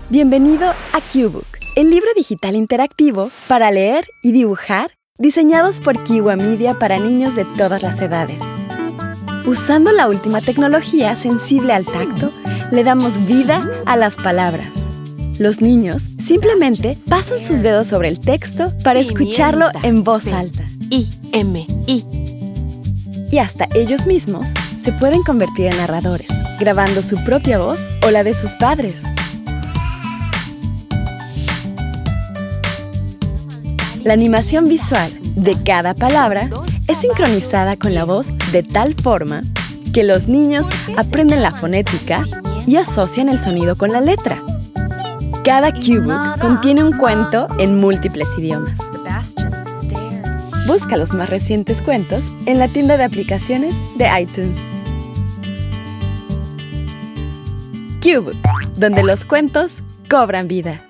Bienvenido a QBook, el libro digital interactivo para leer y dibujar, diseñados por Kiwa Media para niños de todas las edades. Usando la última tecnología sensible al tacto, le damos vida a las palabras. Los niños simplemente pasan sus dedos sobre el texto para escucharlo en voz alta. I-M-I. Y hasta ellos mismos se pueden convertir en narradores, grabando su propia voz o la de sus padres. La animación visual de cada palabra es sincronizada con la voz de tal forma que los niños aprenden la fonética y asocian el sonido con la letra. Cada QBook contiene un cuento en múltiples idiomas. Busca los más recientes cuentos en la tienda de aplicaciones de iTunes. QBook, donde los cuentos cobran vida.